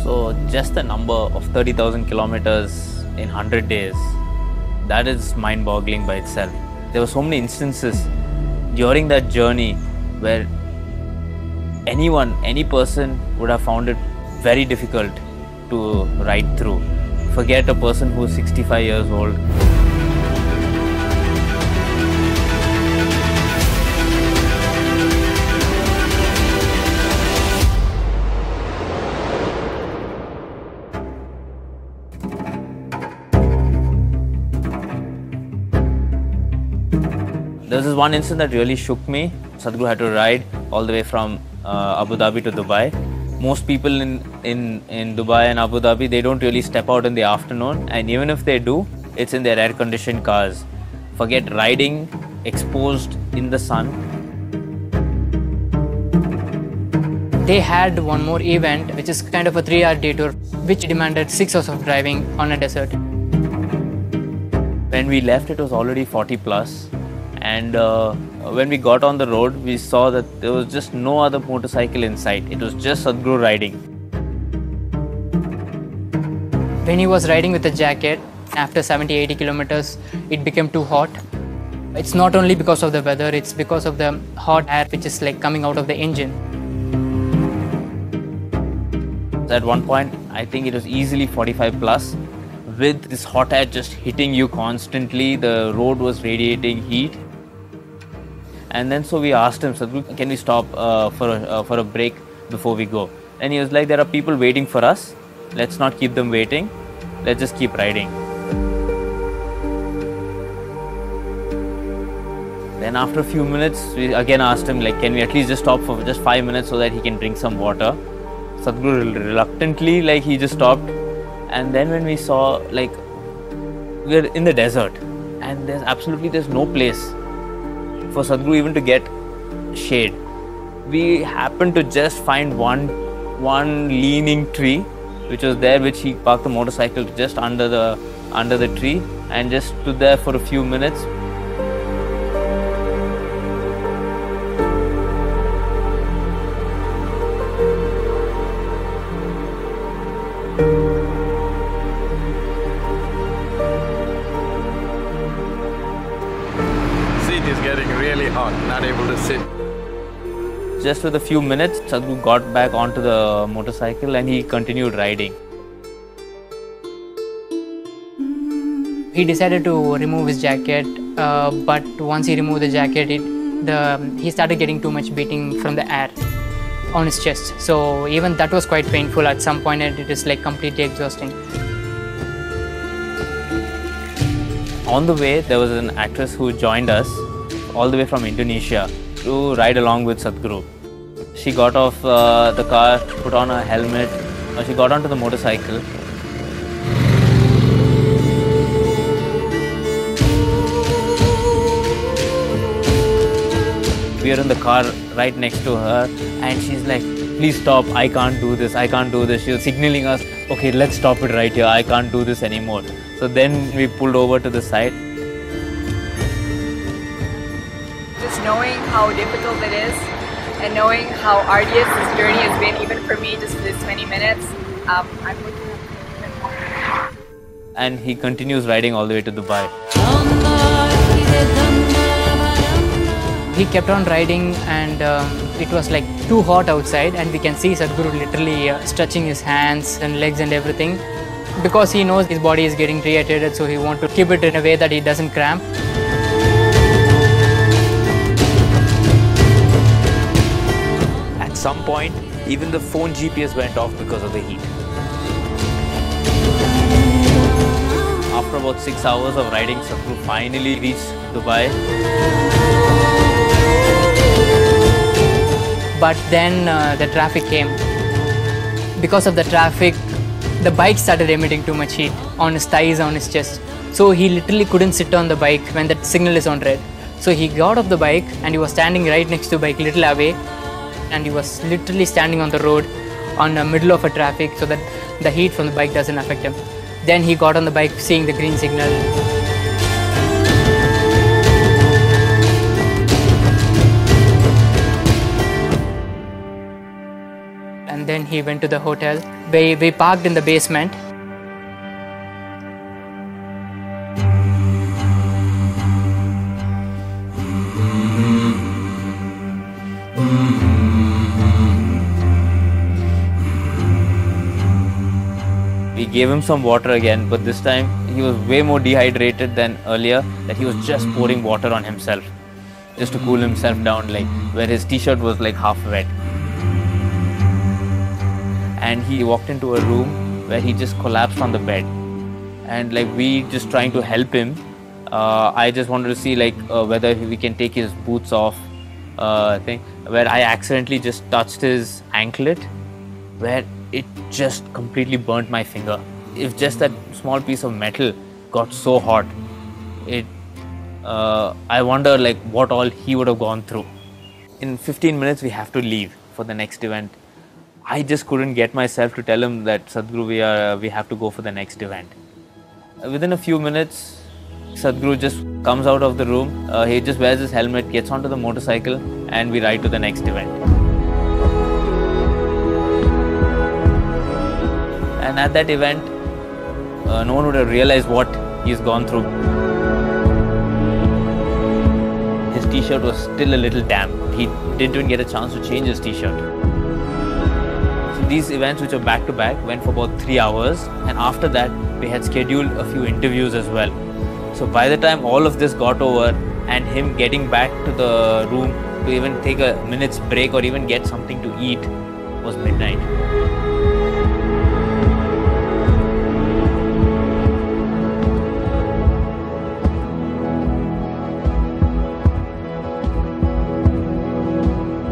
So just the number of 30,000 kilometers in 100 days, that is mind-boggling by itself. There were so many instances during that journey where any person would have found it very difficult to ride through. Forget a person who is 65 years old. There was this one incident that really shook me. Sadhguru had to ride all the way from Abu Dhabi to Dubai. Most people in Dubai and Abu Dhabi, they don't really step out in the afternoon, and even if they do, it's in their air-conditioned cars. Forget riding exposed in the sun. They had one more event, which is kind of a 3-hour detour, which demanded 6 hours of driving on a desert. When we left, it was already 40 plus. And when we got on the road, we saw that there was just no other motorcycle in sight. It was just Sadhguru riding. When he was riding with a jacket, after 70-80 kilometers, it became too hot. It's not only because of the weather, it's because of the hot air which is like coming out of the engine. At one point, I think it was easily 45 plus. With this hot air just hitting you constantly, the road was radiating heat. And then so we asked him, Sadhguru, can we stop for a break before we go? And he was like, there are people waiting for us. Let's not keep them waiting. Let's just keep riding. Then after a few minutes, we again asked him, like, can we at least just stop for just 5 minutes so that he can drink some water? Sadhguru reluctantly, like, he just stopped. And then when we saw, like, we're in the desert and there's no place for Sadhguru even to get shade. We happened to just find one leaning tree which was there, which he parked the motorcycle just under the tree and just stood there for a few minutes. Not able to sit. Just with a few minutes, Sadhguru got back onto the motorcycle and he continued riding. He decided to remove his jacket, but once he removed the jacket, he started getting too much beating from the air on his chest. So even that was quite painful at some point, and it is like completely exhausting. On the way, there was an actress who joined us all the way from Indonesia to ride along with Sadhguru. She got off the car, put on her helmet, she got onto the motorcycle. We are in the car right next to her and she's like, please stop, I can't do this, I can't do this. She was signaling us, okay, let's stop it right here, I can't do this anymore. So then we pulled over to the side. Knowing how difficult it is and knowing how arduous this journey has been, even for me, just this many minutes, I'm looking at. And he continues riding all the way to Dubai. He kept on riding and it was like too hot outside, and we can see Sadhguru literally stretching his hands and legs and everything because he knows his body is getting dehydrated, so he wants to keep it in a way that he doesn't cramp. At some point, even the phone GPS went off because of the heat. After about 6 hours of riding, Sadhguru finally reached Dubai. But then the traffic came. Because of the traffic, the bike started emitting too much heat on his thighs, on his chest. So he literally couldn't sit on the bike when the signal is on red. So he got off the bike and he was standing right next to the bike, little away. And he was literally standing on the road on the middle of a traffic so that the heat from the bike doesn't affect him. Then he got on the bike seeing the green signal. And and then he went to the hotel. We parked in the basement. We gave him some water again, but this time he was way more dehydrated than earlier, that he was just pouring water on himself just to cool himself down, like where his t-shirt was like half wet. And he walked into a room where he just collapsed on the bed, and like we just trying to help him. I just wanted to see like whether we can take his boots off thing, where I accidentally just touched his anklet, where it just completely burnt my finger. If just that small piece of metal got so hot, I wonder like what all he would have gone through. In 15 minutes we have to leave for the next event. I just couldn't get myself to tell him that Sadhguru, we have to go for the next event. Within a few minutes, Sadhguru just comes out of the room. He just wears his helmet, gets onto the motorcycle, and we ride to the next event. And at that event, no one would have realized what he's gone through. His t-shirt was still a little damp. He didn't even get a chance to change his t-shirt. So these events, which were back to back, went for about 3 hours, and after that we had scheduled a few interviews as well. So by the time all of this got over and him getting back to the room to even take a minute's break or even get something to eat was midnight.